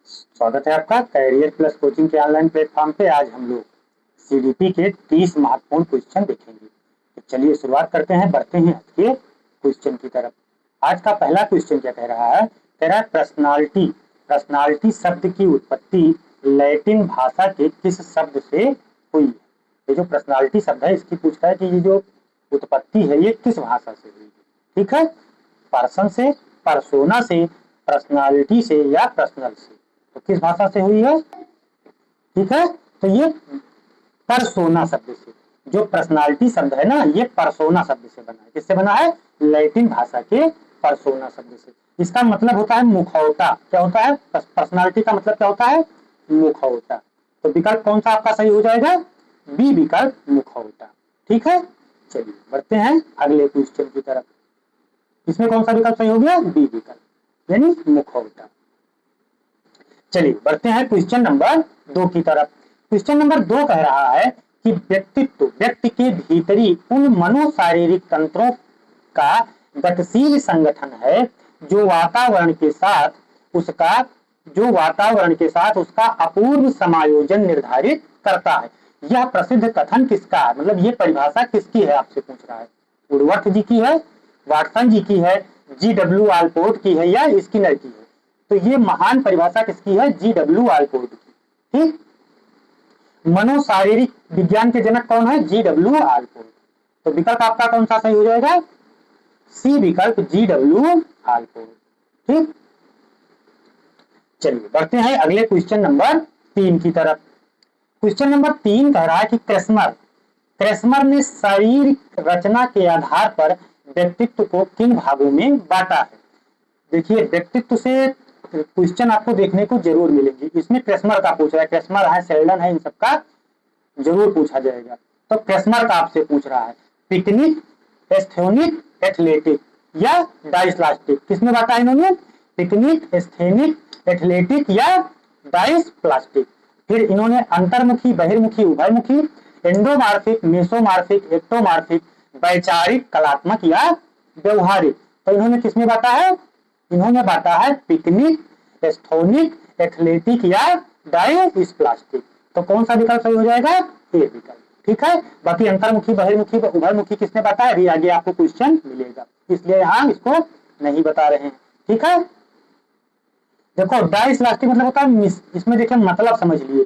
स्वागत है आपका कैरियर प्लस कोचिंग के ऑनलाइन प्लेटफॉर्म पे। आज हम लोग सीडीपी के 30 महत्वपूर्ण क्वेश्चन देखेंगे। तो चलिए शुरुआत करते हैं, बढ़ते हैं आज के क्वेश्चन की तरफ। आज का पहला क्वेश्चन क्या कह रहा है? कह रहा है पर्सनालिटी। पर्सनालिटी शब्द की उत्पत्ति लैटिन भाषा के किस शब्द से हुई है? ये जो पर्सनालिटी शब्द है इसकी पूछ रहा है कि ये जो उत्पत्ति है ये किस भाषा से हुई है। ठीक है, पर्सन से, परसोना से, पर्सनालिटी से या पर्सनल से। तो किस भाषा से हुई है? ठीक है, तो ये परसोना शब्द से। जो पर्सनालिटी शब्द है ना ये परसोना शब्द से बना है। किससे बना है? लैटिन भाषा के परसोना शब्द से। इसका मतलब होता है मुखौटा। क्या होता है? पर्सनालिटी का मतलब क्या होता है? मुखौटा। तो विकल्प कौन सा आपका सही हो जाएगा? बी विकल्प, मुखौटा। ठीक है, चलिए बढ़ते हैं अगले क्वेश्चन की तरफ। इसमें कौन सा विकल्प सही हो गया? बी विकल्प यानी मुखौटा। चलिए बढ़ते हैं क्वेश्चन नंबर 2 की तरफ। क्वेश्चन नंबर 2 कह रहा है कि व्यक्तित्व व्यक्ति के भीतरी उन मनोशारीरिक तंत्रों का गतिशील संगठन है जो वातावरण के साथ उसका अपूर्व समायोजन निर्धारित करता है। यह प्रसिद्ध कथन किसका है? मतलब ये परिभाषा किसकी है आपसे पूछ रहा है। वुडवर्थ जी की है, वाटसन जी की है, G.W. आलपोर्ट की है या स्किनर की है? तो ये महान परिभाषा किसकी है? G.W. आलपोर्ट की। ठीक, मनोशारीरिक विज्ञान के जनक कौन है? G.W. आलपोर्ट। तो विकल्प आपका कौन सा सही हो जाएगा? सी विकल्प, G.W. आलपोर्ट। ठीक, चलिए बढ़ते हैं अगले क्वेश्चन नंबर 3 की तरफ। क्वेश्चन नंबर 3 कह रहा है कि क्रेस्मर ने शारीरिक रचना के आधार पर व्यक्तित्व को किन भागों में बांटा है? देखिए व्यक्तित्व से क्वेश्चन आपको देखने को जरूर मिलेंगे। इसमें क्रेस्मर का पूछ रहा है, क्रेस्मर है, सेल्डन है, इन सबका जरूर पूछा जाएगा। तो क्रेस्मर का आपसे पूछ रहा है पिकनिक, एस्थेनिक, एथलेटिक या डाइस्प्लास्टिक। किसमें बांटा है इन्होंने? पिकनिक, एस्थेनिक, एथलेटिक या डाइस्प्लास्टिक। फिर इन्होंने अंतर्मुखी, बहिर्मुखी, उभयमुखी, एंडोमार्फिक, मेसोमार्फिक, एक्टोमार्फिक, वैचारिक, कलात्मक या व्यवहारिक। तो इन्होंने किसमें बांटा है? इन्होंने बांटा है पिकनिक, एस्थेनिक, एथलेटिक या डाइस्प्लास्टिक। तो कौन सा विकल्प सही हो जाएगा? ए विकल्प। ठीक है, बाकी अंतर्मुखी, बहिर्मुखी, उभयमुखी किसने बताया? अभी आगे आपको क्वेश्चन मिलेगा, इसलिए यहाँ इसको नहीं बता रहे हैं। ठीक है, देखो डाइस्प्लास्टिक मतलब होता है, इसमें देखिए मतलब समझ लिए।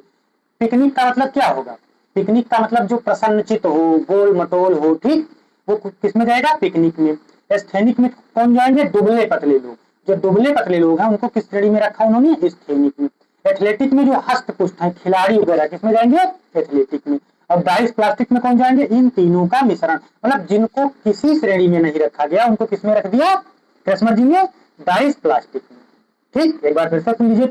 पिकनिक का मतलब क्या होगा? पिकनिक का मतलब जो प्रसन्नचित हो, गोल मटोल हो, ठीक, वो किसमें जाएगा? पिकनिक में। एस्थेनिक में कौन जाएंगे? दुबले पतले लोग। जो दुबले पतले लोग हैं उनको किस श्रेणी में रखा उन्होंने? एस्थेनिक में। एथलेटिक में जो हस्त पुष्ट है, खिलाड़ी वगैरह, किसमें जाएंगे? एथलेटिक में। और डाइस्प्लास्टिक में कौन जाएंगे? इन तीनों का मिश्रण। मतलब जिनको किसी श्रेणी में नहीं रखा गया उनको किसमें रख दिया क्रेस्मर जी ने? डाइस्प्लास्टिक में। ठीक, एक बार फिर से सुन लीजिए।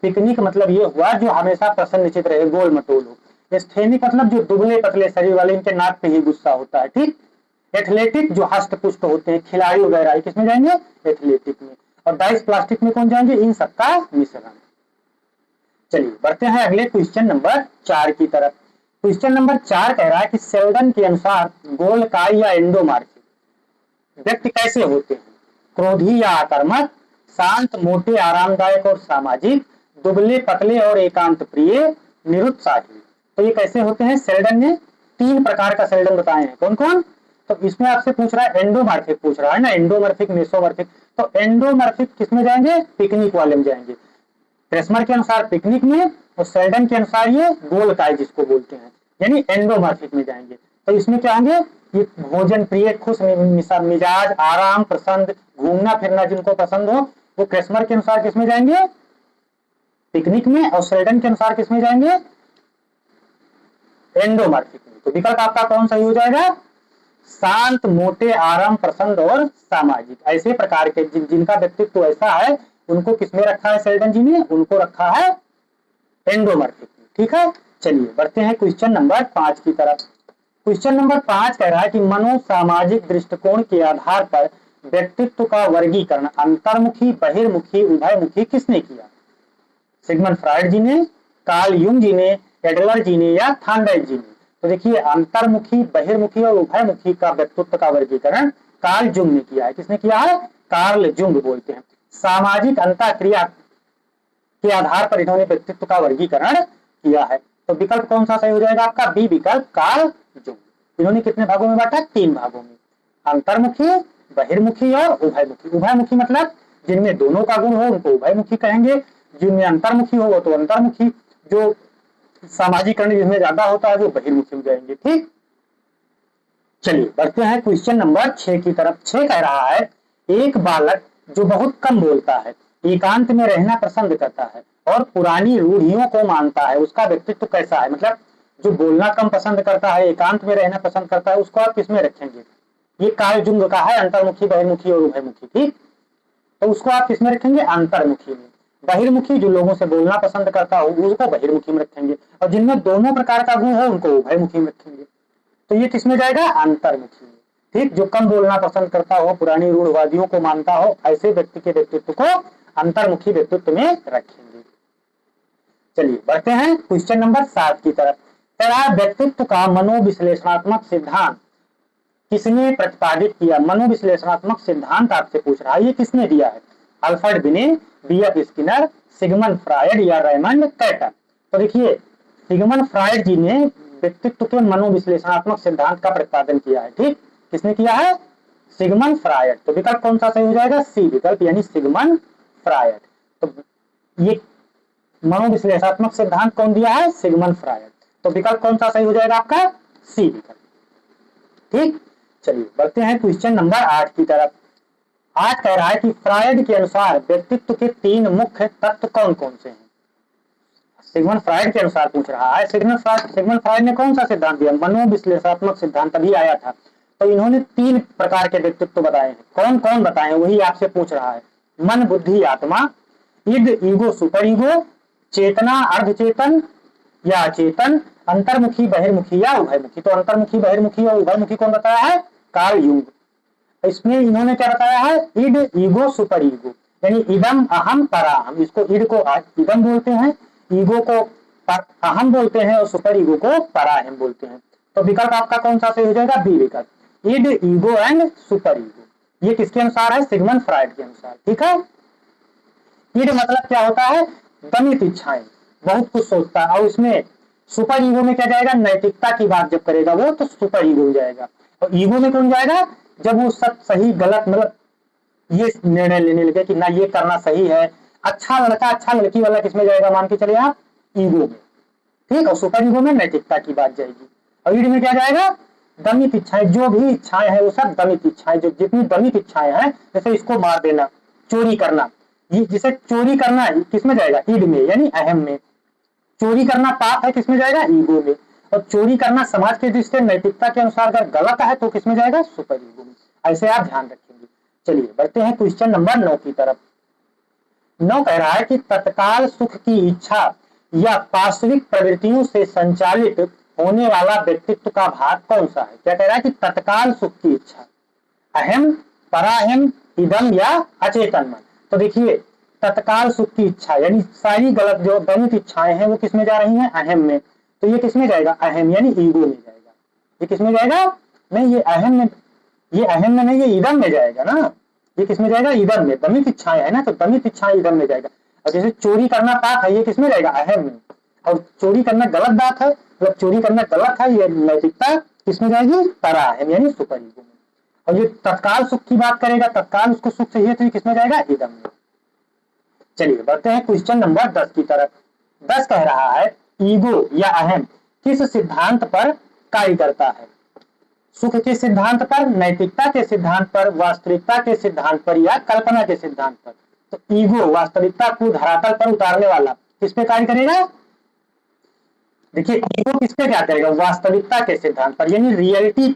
पिकनिक मतलब ये हुआ जो हमेशा प्रसन्नचित रहे, गोल मटोल हो। एस्थेनिक मतलब जो दुबले पतले शरीर वाले, इनके नाक पे ही गुस्सा होता है। ठीक, एथलेटिक जो हस्त पुष्ट होते हैं, खिलाड़ी वगैरह, किसमें जाएंगे? एथलेटिक में। और डाइस्प्लास्टिक में कौन जाएंगे? इन सबका मिश्रण। चलिए बढ़ते हैं अगले क्वेश्चन नंबर 4 की तरफ। क्वेश्चन नंबर 4 कह रहा है कि सेल्डन के अनुसार गोलकार या एंडोमार्फिक व्यक्ति कैसे होते हैं? क्रोधी या आक्रामक, शांत, मोटे, आरामदायक और सामाजिक, दुबले पतले और एकांत प्रिय, निरुत्साही। तो ये कैसे होते हैं? सेल्डन ने 3 प्रकार का सेल्डन बताए हैं। कौन कौन? तो इसमें आपसे पूछ रहा है एंडोमार्फिक पूछ रहा है ना, एंडोमार्फिक, मेसोमार्फिक। तो एंडोमार्फिक किसमें जाएंगे? पिकनिक वाले में जाएंगे। क्रेस्मर के अनुसार पिकनिक में और सेल्डन के अनुसार ये गोलकाय जिसको बोलते हैं, यानी एंडोमार्फिक में जाएंगे। तो इसमें क्या होंगे? ये भोजन प्रिय, खुश मिजाज, आराम, प्रसन्न, घूमना फिरना जिनको पसंद हो, वो क्रेस्मर के अनुसार किसमें जाएंगे? पिकनिक में। और सेल्डन के अनुसार किसमें जाएंगे? एंडोमार्फिक में। तो विकल्प आपका कौन सही हो जाएगा? शांत, मोटे, आराम, प्रसन्न और सामाजिक। ऐसे प्रकार के जिनका व्यक्तित्व ऐसा है उनको किसमें रखा है सेल्डन जी ने? उनको रखा है एंडोमार्फिक में। ठीक है, चलिए बढ़ते हैं क्वेश्चन नंबर 5 की तरफ। क्वेश्चन नंबर 5 कह रहा है कि मनोसामाजिक दृष्टिकोण के आधार पर व्यक्तित्व का वर्गीकरण अंतर्मुखी, बहिर्मुखी, उभयमुखी किसने किया? सिगमंड फ्रायड जी ने, कार्ल युंग जी ने, एडलर जी ने या थॉर्नडाइक जी ने? तो देखिए अंतर्मुखी, बहिर्मुखी और उभयमुखी का व्यक्तित्व का वर्गीकरण कार्ल जुंग ने किया है। किसने किया है? कार्ल जुंग बोलते हैं। सामाजिक अंतःक्रिया के आधार पर इन्होंने व्यक्तित्व का वर्गीकरण किया है। तो विकल्प कौन सा सही हो जाएगा आपका? बी विकल्प, कार्ल जुंग। इन्होंने कितने भागों में बांटा? 3 भागों में, अंतर्मुखी, बहिर्मुखी और उभयमुखी। उभयमुखी मतलब जिनमें दोनों का गुण हो उनको उभयमुखी कहेंगे, जिनमें अंतर्मुखी हो वो तो अंतर्मुखी, जो सामाजिकरण जिसमें ज्यादा होता है वो बहिर्मुखी हो जाएंगे। ठीक, चलिए बढ़ते हैं क्वेश्चन नंबर 6 की तरफ। 6 कह रहा है, एक बालक जो बहुत कम बोलता है, एकांत में रहना पसंद करता है और पुरानी रूढ़ियों को मानता है, उसका व्यक्तित्व कैसा है? मतलब जो बोलना कम पसंद करता है, एकांत में रहना पसंद करता है, उसको आप किसमें रखेंगे? ये कार्ल जुंग का है, अंतर्मुखी, बहिर्मुखी और उभयमुखी। ठीक, तो उसको आप किसमें रखेंगे? अंतर्मुखी में। बहिर्मुखी जो लोगों से बोलना पसंद करता हो उसको बहिर्मुखी में रखेंगे, और जिनमें दोनों प्रकार का गुण है उनको उभयमुखी में रखेंगे। तो ये किसमें जाएगा? अंतर्मुखी में। ठीक, जो कम बोलना पसंद करता हो, पुरानी रूढ़वादियों को मानता हो, ऐसे व्यक्ति के व्यक्तित्व को अंतर्मुखी व्यक्तित्व में रखेंगे। चलिए बढ़ते हैं क्वेश्चन नंबर 7 की तरफ। व्यक्तित्व का मनोविश्लेषणात्मक सिद्धांत किसने प्रतिपादित किया? मनोविश्लेषणात्मक सिद्धांत आपसे पूछ रहा है, ये किसने दिया है? अल्फ्रेड बिने, बी.एफ. स्किनर, सिगमंड फ्रायड या रेमंड कैटर? तो देखिए, सिगमंड फ्रायड जी ने व्यक्तित्व के मनोविश्लेषणात्मक सिद्धांत का प्रतिपादन किया है। ठीक, किसने किया है? Sigmund Freud. तो विकल्प कौन सा सही हो जाएगा? सी विकल्प, यानी सिगमंड फ्रायड। तो ये मनोविश्लेषणात्मक सिद्धांत कौन दिया है? Sigmund Freud. तो विकल्प कौन सा सही हो जाएगा आपका? सी विकल्प। ठीक, चलिए बढ़ते हैं क्वेश्चन नंबर 8 की तरफ। 8 कह रहा है कि फ्रायड के अनुसार व्यक्तित्व के 3 मुख्य तत्व कौन कौन से हैं? सिगमंड फ्रायड के अनुसार पूछ रहा है। सिगमंड फ्रायड ने कौन सा सिद्धांत दिया? मनोविश्लेषणात्मक सिद्धांत अभी आया था। तो इन्होंने 3 प्रकार के व्यक्तित्व बताए हैं। कौन कौन बताए? वही आपसे पूछ रहा है। मन, बुद्धि, आत्मा, इड, ईगो, सुपर ईगो, चेतना, अर्धचेतन या अचेतन, अंतर्मुखी, बहिर्मुखी या उभयमुखी। तो अंतर्मुखी, बहिर्मुखी और उभयमुखी कौन बताया है? Carl Jung. इसमें इन्होंने क्या बताया है? इड, ईगो, सुपर ईगो, यानी इदम, अहम, पराहम। इसको इड को इदम बोलते हैं, ईगो को अहम बोलते हैं और सुपर ईगो को पराहम बोलते हैं। तो विकल्प आपका कौन सा सही हो जाएगा? बी विकल्प, id, ego and super ego. ये किसके अनुसार है? सिगमंड फ्रायड के अनुसार। ठीक है, इड मतलब क्या होता है? दमित इच्छाएं, बहुत कुछ सोचता है। और इसमें सुपर ईगो में क्या जाएगा? नैतिकता की बात जब करेगा वो, तो सुपर ईगो हो जाएगा। और ईगो में कौन जाएगा? जब वो सब सही गलत मतलब ये निर्णय लेने लगे कि ना ये करना सही है, अच्छा लड़का अच्छा लड़की वाला किसमें जाएगा? मान के चले आप, ईगो में। ठीक, और सुपर ईगो में नैतिकता की बात जाएगी। और ईड में क्या जाएगा? दमित इच्छाएं, जो भी इच्छाएं हैं वो सब दमित इच्छाएं। जो जितनी दमित इच्छाएं हैं, जैसे इसको मार देना, चोरी करना, ये जिसे चोरी करना है किसमें जाएगा? ईड में, यानी अहम में। चोरी करना पाप है, किसमें जाएगा? ईगो में। और चोरी करना समाज के दृष्टि से नैतिकता के अनुसार अगर गलत है तो किसमें जाएगा? सुपर ईगो में। ऐसे आप ध्यान रखेंगे। चलिए बढ़ते हैं क्वेश्चन नंबर 9 की तरफ। 9 कह रहा है कि तत्काल सुख की इच्छा या पार्श्विक प्रवृत्तियों से संचालित होने वाला व्यक्तित्व का भाग कौन सा है? क्या कह रहा है? कि तत्काल सुख की इच्छा, अहम, पराहम, इदम या अचेतन मन। तो देखिए, तत्काल सुख की इच्छा यानी सारी गलत जो दमित इच्छाएं हैं वो किसमें जा रही हैं? अहम में। तो ये किसमें जाएगा? अहम, यानी ईगो में जाएगा। ये किसमें जाएगा? नहीं, ये अहम में, ये अहम में नहीं, ये इदम में जाएगा ना। ये किसमें जाएगा? इदम में। दमित इच्छाएं है ना, तो दमित इच्छाएं इदम में जाएगा। और जैसे चोरी करना पाप है, ये किसमें जाएगा? अहम में। और चोरी करना गलत बात है, मतलब चोरी करना गलत है, ये नैतिकता किसमें जाएगी? पराहम, यानी सुपर ईगो में। और ये तत्काल सुख की बात करेगा, तत्काल उसको सुख चाहिए, तो ये किसमें जाएगा? इदम में। चलिए बढ़ते हैं क्वेश्चन नंबर 10 की तरफ। 10 कह रहा है, ईगो या अहम किस सिद्धांत पर कार्य करता है? सुख के सिद्धांत पर, नैतिकता के सिद्धांत पर, वास्तविकता के सिद्धांत पर या कल्पना के सिद्धांत पर? तो ईगो वास्तविकता को धरातल पर उतारने वाला किस पे कार्य करेगा? देखिए, ईगो किस पे क्या करेगा? वास्तविकता के सिद्धांत पर, यानी रियलिटी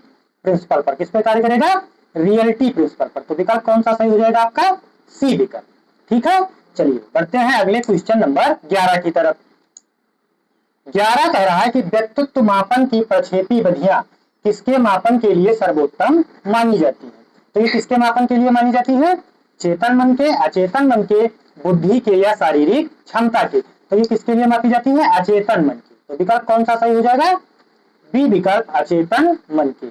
प्रिंसिपल पर। किस पे कार्य करेगा? रियलिटी प्रिंसिपल पर। तो विकल्प कौन सा सही हो जाएगा आपका? सी विकल्प। ठीक है, चलिए बढ़ते हैं अगले क्वेश्चन नंबर 11 की तरफ। 11 कह रहा है कि व्यक्तित्व मापन की प्रक्षेपी विधियां किसके मापन के लिए सर्वोत्तम मानी जाती है? तो ये किसके मापन के लिए मानी जाती है? चेतन मन के, अचेतन मन के, बुद्धि के या शारीरिक क्षमता के? तो ये किसके लिए मापी जाती है? अचेतन मन के। तो विकल्प कौन सा सही हो जाएगा? बी विकल्प, अचेतन मन के।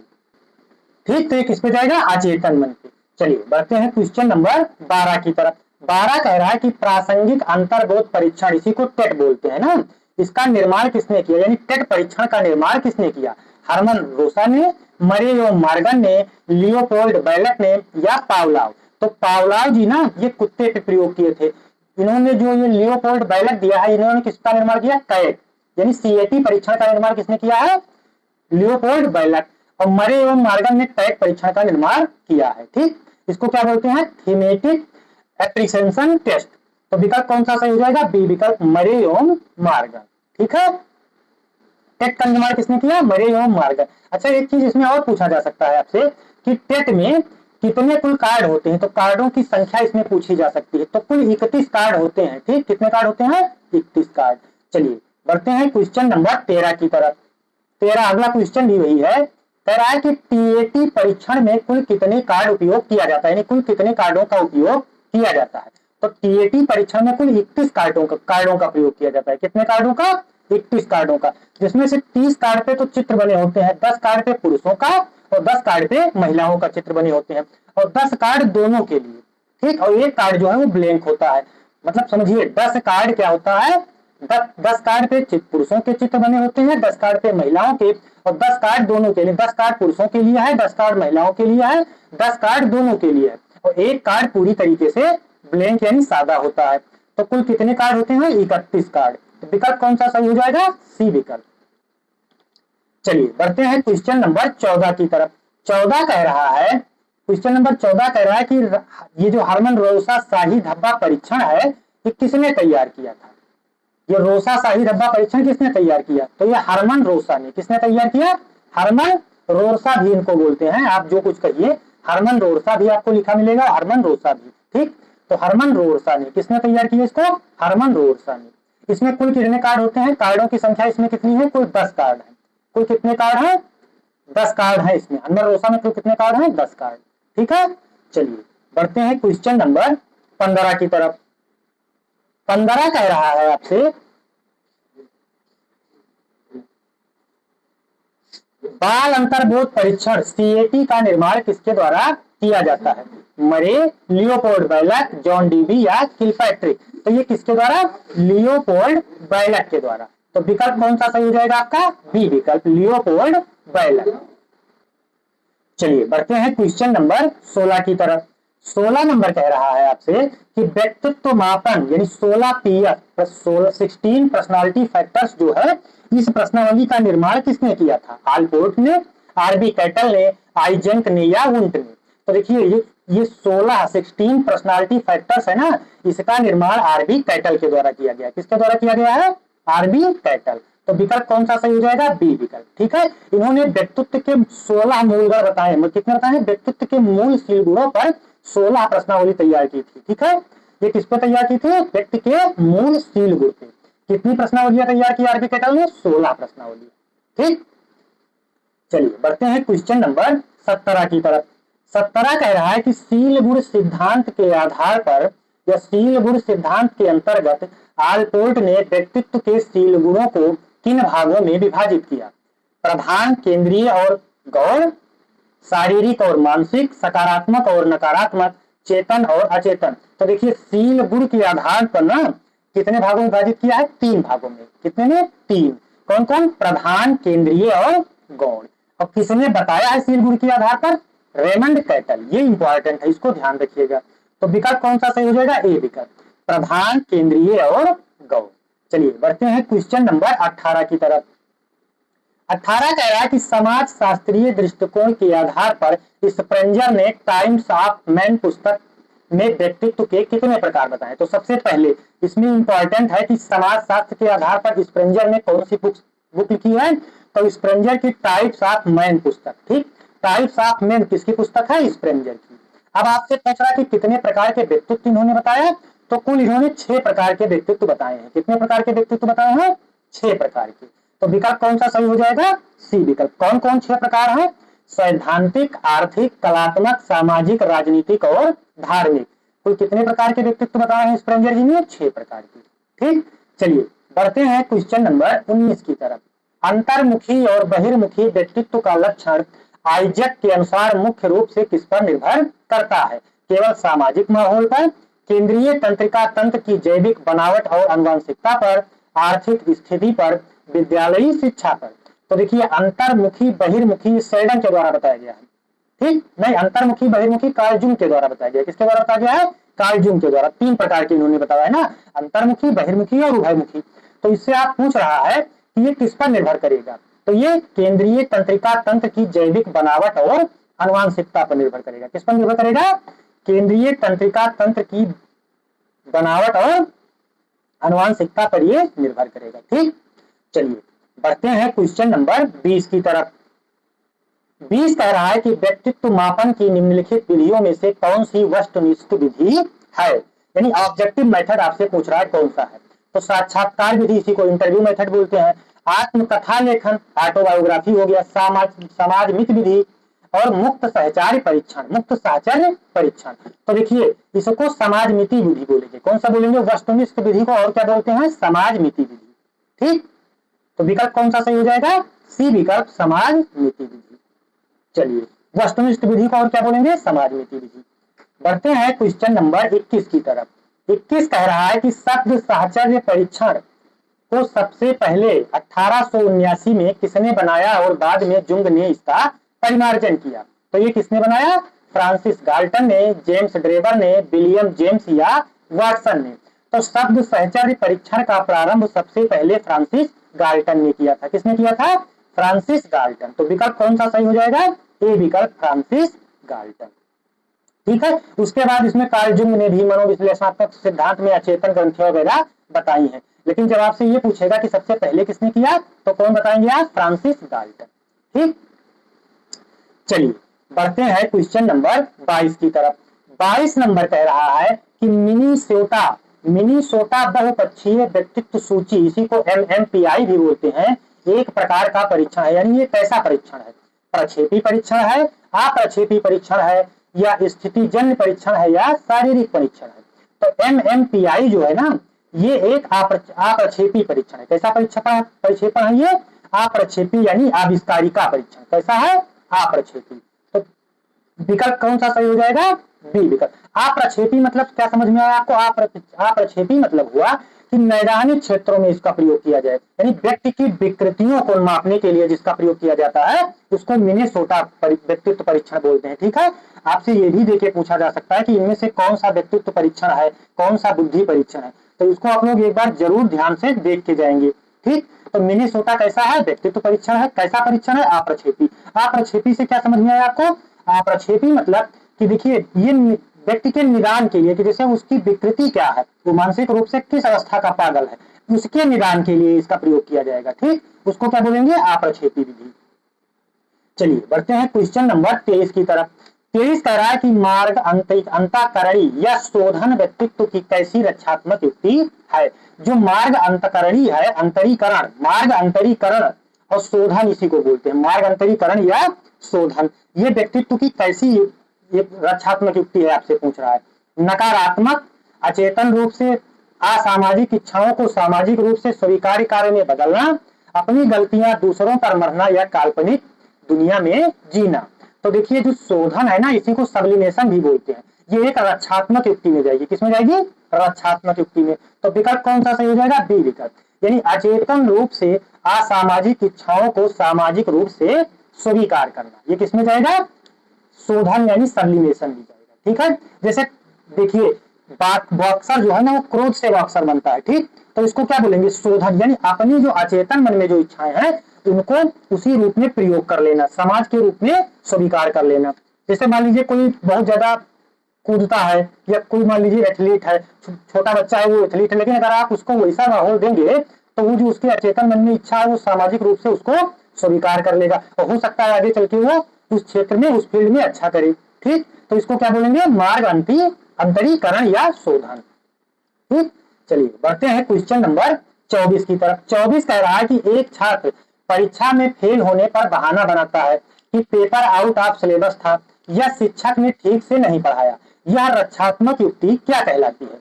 ठीक, तो ये किस पे जाएगा? अचेतन मन के। चलिए बढ़ते हैं क्वेश्चन नंबर 12 की तरफ। 12 कह रहा है कि प्रासंगिक अंतर्बोध परीक्षण, इसी को टेट बोलते हैं ना, इसका निर्माण किसने किया, यानी टेट परीक्षण का निर्माण किसने किया, हरमन रोसा ने, मरे एवं मार्गन ने, लियोपोल्ड बैलट ने, या पावलाव। तो पावलाव जी ना ये कुत्ते पे प्रयोग किए थे। इन्होंने जो ये लियोपोल्ड बैलट दिया है, इन्होंने किसका निर्माण किया, कैट यानी सीएटी परीक्षण का निर्माण किसने किया है, लियोपोल्ड बैलट। और मरे एवं मार्गन ने टैग परीक्षण का निर्माण किया है। ठीक, इसको क्या बोलते हैं, थीमेटिक एप्रीसेंशन टेस्ट। तो विकल्प कौन सा सही हो जाएगा, बी विकल्प, मरे एवं मार्गन। ठीक है, टेट का निर्माण किसने किया, मरे एवं मार्गन। अच्छा, एक चीज इसमें और पूछा जा सकता है आपसे कि टेट में कितने कुल कार्ड होते हैं, तो कार्डों की संख्या इसमें पूछी जा सकती है। तो कुल 31 कार्ड होते हैं। ठीक, कितने कार्ड होते हैं, 31 कार्ड। चलिए बढ़ते हैं क्वेश्चन नंबर 13 की तरफ। 13 अगला क्वेश्चन भी वही है, कह रहा है कि टीएटी परीक्षण में कुल कितने कार्ड उपयोग किया जाता है, यानी कुल कितने कार्डों का उपयोग किया जाता है। तो टीएटी परीक्षण में कुल 31 कार्डों का प्रयोग किया जाता है। कितने कार्डों का, 31 कार्डों का, जिसमें से 30 कार्ड पे तो चित्र बने होते हैं, 10 कार्ड पे पुरुषों का और 10 कार्ड पे महिलाओं का चित्र बने होते हैं, और 10 कार्ड दोनों के लिए। ठीक, और एक कार्ड जो है वो ब्लैंक होता है। मतलब समझिए 10 कार्ड क्या होता है, 10 कार्ड पे पुरुषों के चित्र बने होते हैं, 10 कार्ड पे महिलाओं के, और 10 कार्ड दोनों के लिए। 10 कार्ड पुरुषों के लिए है, 10 कार्ड महिलाओं के लिए है, 10 कार्ड दोनों के लिए है, और एक कार्ड पूरी तरीके से ब्लैंक यानी सादा होता है। तो कुल कितने कार्ड होते हैं, 31 कार्ड। तो विकल्प कौन सा सही हो जाएगा, सी विकल्प। चलिए बढ़ते हैं क्वेश्चन नंबर 14 की तरफ। 14 कह रहा है, क्वेश्चन नंबर 14 कह रहा है कि ये जो हरमन रोसा शाही धब्बा परीक्षण है, ये किसने तैयार किया था। ये रोसा शाही धब्बा परीक्षण किसने तैयार किया, तो ये हरमन रोसा ने। किसने तैयार किया, हरमन रोसा भी इनको बोलते हैं, आप जो कुछ कहिए, हरमन रोसा भी आपको लिखा मिलेगा, हरमन रोसा भी। ठीक, तो हरमन रोसा ने, किसने तैयार किया इसको, हरमन रोसा ने। इसमें कुल कितने कार्ड होते हैं, कार्डों की संख्या इसमें कितनी है, कुल 10 कार्ड है। कुल कितने कार्ड है, 10 कार्ड है इसमें। हरमन रोसा में कुल कितने कार्ड है, 10 कार्ड। ठीक है, चलिए बढ़ते हैं क्वेश्चन नंबर 15 की तरफ। 15 कह रहा है आपसे, बाल अंतर्बोध परीक्षण सीएटी का निर्माण किसके द्वारा किया जाता है, मरे, लियोपोल्ड बैलट, जॉन डीबी या किलपैट्रिक। तो ये किसके द्वारा, लियोपोल्ड बैलट के द्वारा। तो विकल्प कौन सा सही हो जाएगा आपका, बी विकल्प, लियोपोल्ड बैलट। चलिए बढ़ते हैं क्वेश्चन नंबर 16 की तरफ। 16 नंबर कह रहा है आपसे कि व्यक्तित्व मापन यानी 16 पीएफ 16 पर्सनालिटी फैक्टर्स जो है, इस प्रश्नावली का निर्माण किसने किया था, आलपोर्ट ने, आरबी कैटल ने, आइजेंक ने, या वुंट ने। तो देखिए ये 16 पर्सनालिटी फैक्टर्स है ना, इसका निर्माण आरबी कैटल के द्वारा किया गया। किसके द्वारा किया गया है, आरबी कैटल। तो विकल्प कौन सा सही हो जाएगा, बी विकल्प। ठीक है, इन्होंने व्यक्तित्व के 16 मूल गुण बताए, कितने बताए, व्यक्तित्व के मूल शील गुणों पर 16 प्रश्नावली तैयार की थी। ठीक है, ये किस पे तैयार की थी, व्यक्ति के मूल शील गुण पे। कितनी प्रश्नावलियां तैयार की आरबी कैटल ने, 16 प्रश्नावली। ठीक, चलिए बढ़ते हैं क्वेश्चन नंबर 17 की तरफ। 17 कह रहा है कि शील गुण सिद्धांत के आधार पर या शील गुण सिद्धांत के अंतर्गत आलपोर्ट ने व्यक्तित्व के शील गुणों को किन भागों में विभाजित किया, प्रधान, केंद्रीय और गौण, शारीरिक और मानसिक, सकारात्मक और नकारात्मक, चेतन और अचेतन। तो देखिए शील गुण के आधार पर ना कितने भागों में विभाजित किया है, 3 भागों में। कितने में, 3। कौन कौन, प्रधान, केंद्रीय और गौण। और किसने बताया है शील गुण के आधार पर, रेमंड कैटल। ये इंपॉर्टेंट है, इसको ध्यान रखिएगा। तो विकल्प कौन सा सही हो जाएगा, ए विकल्प, प्रधान, केंद्रीय और गौण। चलिए बढ़ते हैं क्वेश्चन नंबर 18 की तरफ। 18 कह रहा है कि समाज शास्त्रीय दृष्टिकोण के आधार पर स्प्रेंजर ने टाइम्स ऑफ मैन पुस्तक में व्यक्तित्व के कितने प्रकार बताए। तो सबसे पहले इसमें इंपॉर्टेंट है कि समाज शास्त्र के आधार पर स्प्रेंजर ने कौन सी बुक लिखी है, तो स्प्रेंजर की टाइप्स ऑफ मैन पुस्तक। ठीक, टाइप्स ऑफ मैन किसकी पुस्तक है, स्प्रेंजर की। अब आपसे पूछ रहा है कि कितने प्रकार के व्यक्तित्व इन्होंने बताया, तो कुल इन्होंने 6 प्रकार के व्यक्तित्व बताए हैं। कितने प्रकार के व्यक्तित्व बताए हैं, 6 प्रकार के। तो विकल्प कौन सा सही हो जाएगा, सी विकल्प। कौन कौन 6 प्रकार है, सैद्धांतिक, आर्थिक, कलात्मक, सामाजिक, राजनीतिक और धार्मिक। कुल कितने प्रकार के व्यक्तित्व बताए हैं स्प्रेंजर जी ने, 6 प्रकार के। ठीक, चलिए बढ़ते हैं क्वेश्चन नंबर 19 की तरफ। अंतर्मुखी और बहिर्मुखी व्यक्तित्व का लक्षण आइजक के अनुसार मुख्य रूप से किस पर निर्भर करता है, केवल सामाजिक माहौल पर, केंद्रीय तंत्रिका तंत्र की जैविक बनावट और आनुवंशिकता पर, आर्थिक स्थिति पर, विद्यालयी शिक्षा पर। तो देखिए अंतर्मुखी बहिर्मुखी सेल्डन के द्वारा बताया गया है, ठीक नहीं, अंतर्मुखी बहिर्मुखी कार्ल जूंग के द्वारा बताया गया। किसके द्वारा बताया गया है? कार्ल जूंग के द्वारा। 3 प्रकार के इन्होंने बताया है ना, अंतर्मुखी बहिर्मुखी और उभयमुखी। तो इससे आप पूछ रहा है कि ये किस पर निर्भर करेगा, तो ये केंद्रीय तंत्रिका तंत्र की जैविक बनावट और आनुवंशिकता पर निर्भर करेगा। किस पर निर्भर करेगा? केंद्रीय तंत्रिका तंत्र की बनावट और आनुवंशिकता पर ये निर्भर करेगा। ठीक, चलिए बढ़ते हैं क्वेश्चन नंबर 20 की तरफ। 20 कह रहा है कि व्यक्तित्व मापन की निम्नलिखित विधियों में से कौन सी वस्तुनिष्ठ विधि है, यानी ऑब्जेक्टिव मेथड आपसे पूछ रहा है कौन सा है। तो साक्षात्कार विधि, इसी को इंटरव्यू मेथड बोलते हैं। आत्मकथा लेखन, ऑटोबायोग्राफी हो गया। समाज मित विधि और मुक्त सहचार्य परीक्षण, मुक्त साहचर्य परीक्षण। तो देखिए इसको समाज मिति विधि बोलेंगे। कौन सा बोलेंगे? वस्तुनिष्ठ विधि को और क्या बोलते हैं? समाज मिति विधि। ठीक, तो विकल्प कौन सा सही हो जाएगा? सी विकल्प, समाज मिति विधि। चलिए वस्तुनिष्ठ विधि को और क्या बोलेंगे? समाज मिति विधि। बढ़ते हैं क्वेश्चन नंबर 21 की तरफ। 21 कह रहा है कि शब्द साहचर्य परीक्षण को सबसे पहले 1879 में किसने बनाया और बाद में जुंग ने इसका परिमार्जन किया। तो ये किसने बनाया? फ्रांसिस गाल्टन ने, जेम्स ड्रेबर ने, विलियम जेम्स या वाटसन ने। तो शब्द साहचर्य परीक्षण का प्रारंभ सबसे पहले फ्रांसिस गाल्टन ने किया था। किसने किया था? Francis Galton. तो विकल्प कौन सा सही हो जाएगा? ए विकल्प, फ्रांसिस गाल्टन। ठीक है, उसके बाद इसमें कार्ल जूंग ने भी मनोविश्लेषणात्मक सिद्धांत में अचेतन ग्रंथियां वगैरह बताई हैं। लेकिन जब आपसे ये पूछेगा कि सबसे पहले किसने किया, तो कौन बताएंगे आप? Francis Galton. ठीक, चलिए बढ़ते हैं क्वेश्चन नंबर 22 की तरफ। 22 नंबर कह रहा है कि मिनीसोटा बहुपक्षीय व्यक्तित्व सूची, इसी को MMPI भी बोलते हैं, एक प्रकार का परीक्षण है। यानी ये कैसा परीक्षण है? प्रक्षेपी परीक्षण है, अप्रक्षेपी परीक्षण है, या स्थितिजन्य परीक्षण है, या शारीरिक परीक्षण है। तो MMPI जो है ना, ये एक अप्रक्षेपी परीक्षण है। कैसा परीक्षेपण है ये? अप्रक्षेपी, यानी आविष्कारिका परीक्षण। कैसा है? अप्रक्षेपी। तो विकल्प कौन सा सही हो जाएगा? बी विकल्प। अप्रक्षेपी मतलब क्या समझ में आया आपको? अप्रक्षेपी मतलब हुआ कि नैदानिक क्षेत्रों में इसका प्रयोग किया जाए, यानी व्यक्ति की विकृतियों को मापने के लिए जिसका प्रयोग किया जाता है उसको मिनीसोटा व्यक्तित्व परीक्षण बोलते हैं। ठीक है, आपसे ये भी देके पूछा जा सकता है कि इनमें से कौन सा व्यक्तित्व परीक्षण है, कौन सा बुद्धि परीक्षण है। तो इसको आप लोग एक बार जरूर ध्यान से देख के जाएंगे। ठीक, तो मिनीसोटा कैसा है? व्यक्तित्व परीक्षण है। कैसा परीक्षण है? अप्रक्षेपी। अप्रक्षेपी से क्या समझ में आया आपको? अप्रक्षेपी मतलब कि देखिए ये व्यक्ति के निदान के लिए, कि जैसे उसकी विकृति क्या है, वो मानसिक रूप से किस अवस्था का पागल है, उसके निदान के लिए इसका प्रयोग किया जाएगा। ठीक, उसको क्या बोलेंगे? अप्रक्षेपी विधि। चलिए बढ़ते हैं क्वेश्चन नंबर 23 की तरफ। 23 कह रहा है कि मार्ग अंतःकरणी या शोधन व्यक्तित्व की कैसी रक्षात्मक युक्ति है। जो मार्ग अंतःकरणी है, अंतरीकरण, मार्ग अंतरीकरण और शोधन इसी को बोलते हैं। मार्ग अंतरीकरण या शोधन, ये व्यक्तित्व की कैसी रक्षात्मक युक्ति है आपसे पूछ रहा है। नकारात्मक, अचेतन रूप से असामाजिक इच्छाओं को सामाजिक रूप से स्वीकार्य कार्य में बदलना, अपनी गलतियां दूसरों पर मरना, या काल्पनिक दुनिया में जीना। तो देखिए जो शोधन है ना, इसी को सब्लिमेशन भी बोलते हैं। ये एक रक्षात्मक युक्ति में जाएगी। किसमें जाएगी? रक्षात्मक युक्ति में। तो विकल्प कौन सा सही हो जाएगा? बी विकल्प, यानी अचेतन रूप से असामाजिक इच्छाओं को सामाजिक रूप से स्वीकार करना। ये किसमें जाएगा? शोधन यानी सब्लिमेशन भी जाएगा। ठीक है, जैसे देखिए बॉक्सर जो है ना, वो क्रोध से बॉक्सर बनता है। ठीक, तो इसको क्या बोलेंगे? शोधन, यानी अपनी जो अचेतन मन में जो इच्छाएं हैं उनको उसी रूप में प्रयोग कर लेना, समाज के रूप में स्वीकार कर लेना। जैसे मान लीजिए कोई बहुत ज्यादा कूदता है, या कोई मान लीजिए एथलीट है, छोटा बच्चा है वो एथलीट है, लेकिन अगर आप उसको वैसा माहौल देंगे तो वो जो उसके अचेतन मन में इच्छा है वो सामाजिक रूप से उसको स्वीकार कर लेगा, और हो सकता है आगे चल के वो उस क्षेत्र में, उस फील्ड में अच्छा करे। ठीक, तो इसको क्या बोलेंगे? मार्ग अंतरीकरण या शोधन। ठीक, चलिए बढ़ते हैं क्वेश्चन नंबर 24 की तरफ। 24 कह रहा है कि एक छात्र परीक्षा में फेल होने पर बहाना बनाता है कि पेपर आउट ऑफ सिलेबस था, या शिक्षक ने ठीक से नहीं पढ़ाया। यह रक्षात्मक युक्ति क्या कहलाती है?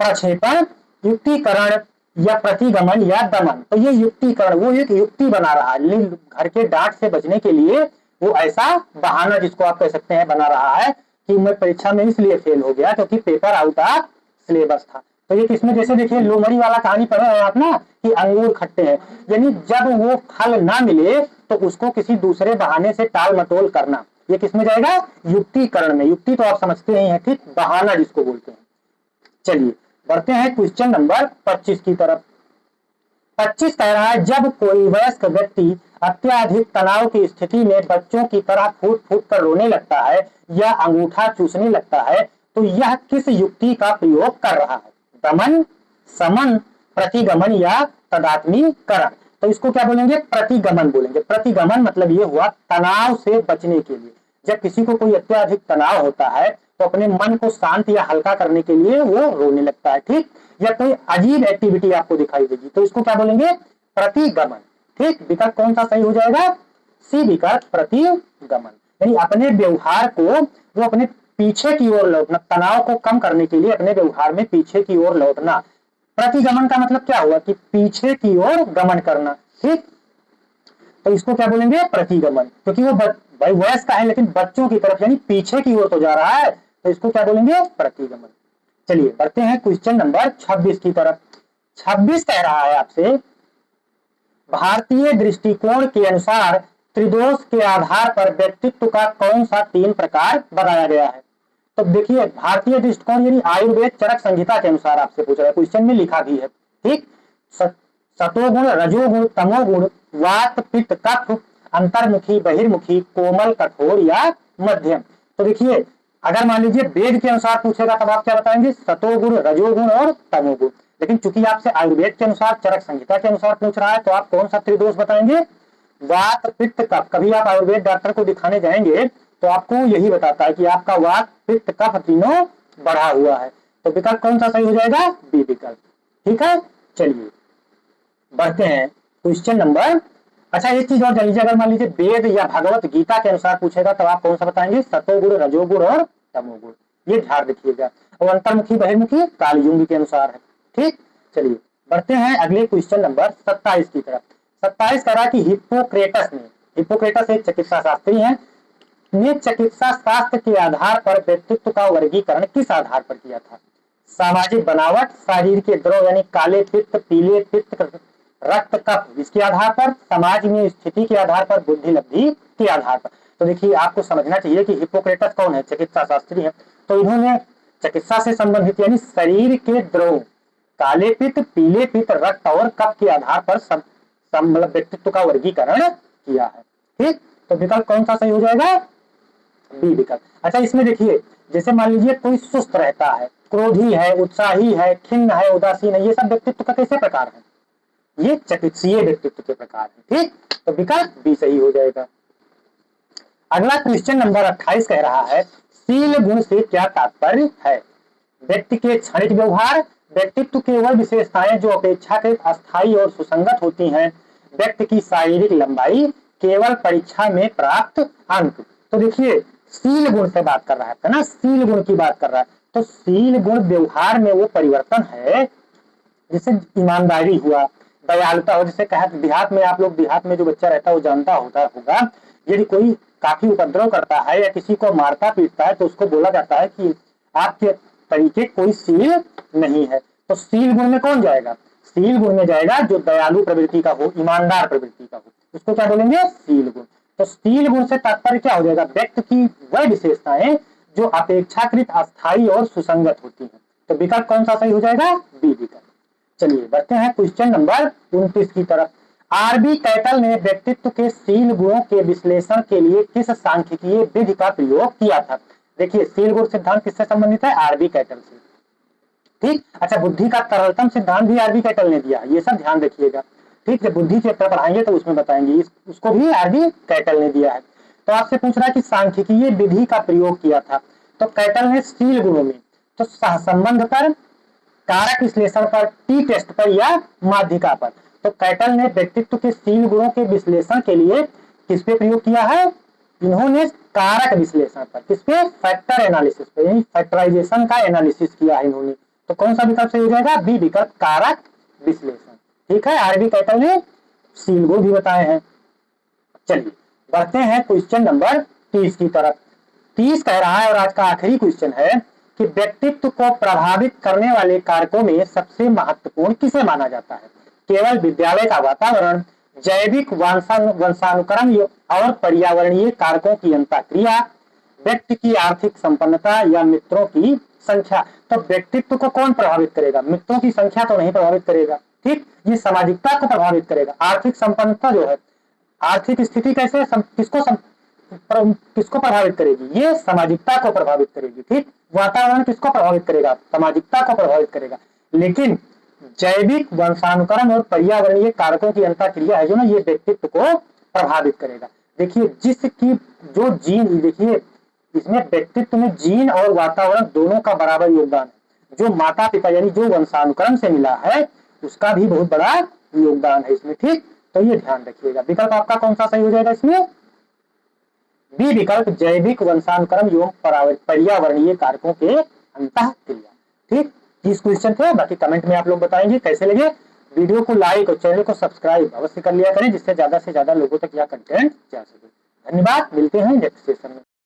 प्रक्षेपण, युक्तिकरण, या प्रतिगमन, या दमन। तो ये युक्तिकरण, वो एक युक्ति बना रहा है, घर के डांट से बचने के लिए वो ऐसा बहाना, जिसको आप कह सकते हैं, बना रहा है। कि मैं परीक्षा में इसलिए फेल हो गया क्योंकि पेपर आउट ऑफ सिलेबस था। तो ये किसमें, जैसे देखिए लोमड़ी वाला कहानी पढ़े हैं आप ना कि अंगूर खट्टे हैं, यानी जब वो फल ना मिले तो उसको किसी दूसरे बहाने से टाल मटोल करना, ये किसमें जाएगा, युक्तिकरण में। युक्ति तो आप समझते ही हैं, ठीक, बहाना जिसको बोलते हैं। चलिए बढ़ते हैं क्वेश्चन नंबर 25 की तरफ। 25 कह रहा है जब कोई वयस्क व्यक्ति अत्याधिक तनाव की स्थिति में बच्चों की तरह फूट फूट कर रोने लगता है या अंगूठा चूसने लगता है तो यह किस युक्ति का प्रयोग कर रहा है, दमन, समन, प्रतिगमन या तदात्मीकरण। तो इसको क्या बोलेंगे, प्रतिगमन बोलेंगे। प्रतिगमन मतलब ये हुआ तनाव से बचने के लिए। जब किसी को कोई अत्याधिक तनाव होता है तो अपने मन को शांत या हल्का करने के लिए वो रोने लगता है, ठीक, या कोई अजीब एक्टिविटी आपको दिखाई देगी तो इसको क्या बोलेंगे, प्रतिगमन, ठीक। विकल्प कौन सा सही हो जाएगा, सी विकल्प, प्रतिगमन। यानी अपने व्यवहार को वो अपने पीछे की ओर लौटना, तनाव को कम करने के लिए अपने व्यवहार में पीछे की ओर लौटना। प्रतिगमन का मतलब क्या हुआ कि पीछे की ओर गमन करना, ठीक। तो इसको क्या बोलेंगे, प्रतिगमन, क्योंकि वो भाई वयस्क का है लेकिन बच्चों की तरफ यानी पीछे की ओर तो जा रहा है, तो इसको क्या बोलेंगे, प्रतिगमन। चलिए बढ़ते हैं क्वेश्चन नंबर 26 की तरफ। 26 कह रहा है आपसे भारतीय दृष्टिकोण के अनुसार त्रिदोष के आधार पर व्यक्तित्व का कौन सा 3 प्रकार बताया गया है। तो देखिए भारतीय दृष्टिकोण यानी आयुर्वेद चरक संहिता के अनुसार आपसे पूछ रहा है, क्वेश्चन में लिखा भी है, ठीक। सतोगुण, रजोगुण, तमोगुण, वात, पित्त, कफ, अंतर्मुखी, बहिर्मुखी, कोमल, कठोर या मध्यम। तो देखिए अगर मान लीजिए वेद के अनुसार पूछेगा तब आप क्या बताएंगे, सतोगुण, रजोगुण और तमोगुण। लेकिन चूंकि आपसे आयुर्वेद के अनुसार चरक संहिता के अनुसार पूछ रहा है तो आप कौन सा त्रिदोष बताएंगे, वात, पित्त, कफ। कभी आप आयुर्वेद डॉक्टर को दिखाने जाएंगे तो आपको यही बताता है कि आपका वात, पित्त, कफ तीनों बढ़ा हुआ है। तो विकल्प कौन सा सही हो जाएगा, बी विकल्प, ठीक है। चलिए बढ़ते हैं क्वेश्चन नंबर, अच्छा एक चीज और जान लीजिए, अगर मान लीजिए वेद या भगवत गीता के अनुसार पूछेगा तब आप कौन सा बताएंगे, सतोगुण, रजोगुण और तमोगुण। ये ध्यान रखिएगा। और अंतर्मुखी बहिर्मुखी कालयुग के अनुसार है, ठीक। चलिए बढ़ते हैं अगले क्वेश्चन नंबर 27 की तरफ। 27 कह रहा कि हिप्पोक्रेटस एक चिकित्सा शास्त्री है, ने चिकित्सा शास्त्र के आधार पर व्यक्तित्व का वर्गीकरण किस आधार पर किया था, सामाजिक बनावट, शरीर के द्रव यानी काले पित्त, पीले पित्त, रक्त, कफ, इसके आधार पर, समाज में स्थिति के आधार पर, बुद्धि लब्धि के आधार पर। तो देखिए आपको समझना चाहिए कि हिप्पोक्रेटस कौन है, चिकित्सा शास्त्री है। तो इन्होंने चिकित्सा से संबंधित यानी शरीर के द्रव, काले पित्त, पीले पित्त, रक्त और कफ के आधार पर व्यक्तित्व का वर्गीकरण किया है, ठीक। तो विकल्प कौन सा सही हो जाएगा, बी विकल्प। अच्छा इसमें देखिए जैसे मान लीजिए कोई सुस्त रहता है, क्रोधी है, उत्साही है, खिन्न है, उदासीन है, ये सब व्यक्तित्व का कैसे प्रकार है, ये चिकित्सीय व्यक्तित्व के प्रकार है, ठीक। तो विकल्प बी सही हो जाएगा। अगला क्वेश्चन नंबर 28 कह रहा है शील गुण से क्या तात्पर्य है, व्यक्ति के क्षणिक व्यवहार, व्यक्तित्व के वह विशेषताएं जो अपेक्षाकृत अस्थायी और सुसंगत होती हैं, व्यक्ति की शारीरिक लंबाई, केवल परीक्षा में प्राप्त अंक। तो देखिए शील गुण से बात कर रहा है ना, शील गुण की बात कर रहा है। तो शील गुण व्यवहार में वो परिवर्तन है जैसे ईमानदारी हुआ, दयालुता हो, जैसे कहा देहात में, आप लोग देहात में जो बच्चा रहता है वो जानता होगा यदि कोई काफी उपद्रव करता है या किसी को मारता पीटता है तो उसको बोला जाता है कि आपके तरीके कोई शील नहीं है। तो शील गुण में कौन जाएगा, शील गुण में जाएगा जो दयालु प्रवृत्ति का हो, ईमानदार प्रवृत्ति का हो, उसको क्या बोलेंगे, शील गुण। तो शील गुण से तात्पर्य क्या हो जाएगा, व्यक्ति की वह विशेषताएं जो अपेक्षाकृत अस्थायी और सुसंगत होती हैं। तो विकल्प कौन सा सही हो जाएगा, बी विकल्प। चलिए बढ़ते हैं क्वेश्चन नंबर 29 की तरफ। आरबी कैटल ने व्यक्तित्व के शील गुणों के विश्लेषण के लिए किस सांख्यिकीय विधि का प्रयोग किया था। देखिए शील गुण सिद्धांत किससे संबंधित है, आरबी कैटल से, ठीक। अच्छा बुद्धि का तरलतम सिद्धांत भी आरबी कैटल ने दिया, ये सब ध्यान रखिएगा, ठीक। जब बुद्धि चैप्टर पढ़ाएंगे तो उसमें बताएंगे, उसको भी आरबी कैटल ने दिया है। तो आपसे पूछ रहा है कि सांख्यिकीय विधि का प्रयोग किया था, तो कैटल ने शील गुणों में तो सहसंबंध पर, कारक विश्लेषण पर, टी टेस्ट पर या माध्यिका पर। तो कैटल ने व्यक्तित्व के शील गुणों के विश्लेषण के लिए किस पे प्रयोग किया है, इन्होंने कारक विश्लेषण पर, किस पे, फैक्टर एनालिसिस पे, यानी फैक्टराइजेशन का एनालिसिस किया है इन्होंने। तो कौन सा विकल्प सही हो जाएगा, बी विकल्प, कारक विश्लेषण, ठीक है। आरबी कैटल ने शील गुण भी बताए हैं। चलिए बढ़ते हैं क्वेश्चन नंबर 30 की तरफ। 30 कह रहा है और आज का आखिरी क्वेश्चन है कि व्यक्तित्व को प्रभावित करने वाले कारकों में सबसे महत्वपूर्ण किसे माना जाता है? केवल विद्यालय का वातावरण, जैविक वंशानुक्रम और पर्यावरणीय कारकों की अंतःक्रिया, व्यक्ति की आर्थिक संपन्नता या मित्रों की संख्या। तो व्यक्तित्व को कौन प्रभावित करेगा? मित्रों की संख्या तो नहीं प्रभावित करेगा, ठीक। ये सामाजिकता को प्रभावित करेगा। आर्थिक संपन्नता जो है, आर्थिक स्थिति कैसे किसको प्रभावित करेगी? ये सामाजिकता को प्रभावित करेगी, ठीक। वातावरण किसको प्रभावित करेगा? सामाजिकता को प्रभावित करेगा। लेकिन जैविक वंशानुक्रम और पर्यावरणीय कारकों की अंतःक्रिया है जो ना, ये व्यक्तित्व को प्रभावित करेगा। देखिए जिसकी जो जीन, देखिए इसमें व्यक्तित्व में जीन और वातावरण दोनों का बराबर योगदान है। जो माता पिता यानी जो वंशानुक्रम से मिला है उसका भी बहुत बड़ा योगदान है इसमें, ठीक। तो ये ध्यान रखिएगा। विकल्प आपका कौन सा सही हो जाएगा इसमें? बी विकल्प, जैविक वंशानुक्रम एवं पर्यावरणीय कारकों के अंतःक्रिया, ठीक। 30 क्वेश्चन थे, बाकी कमेंट में आप लोग बताएंगे कैसे लगे। वीडियो को लाइक और चैनल को सब्सक्राइब अवश्य कर लिया करें जिससे ज्यादा से ज्यादा लोगों तक यह कंटेंट जा सके। धन्यवाद, मिलते हैं नेक्स्ट सेशन में।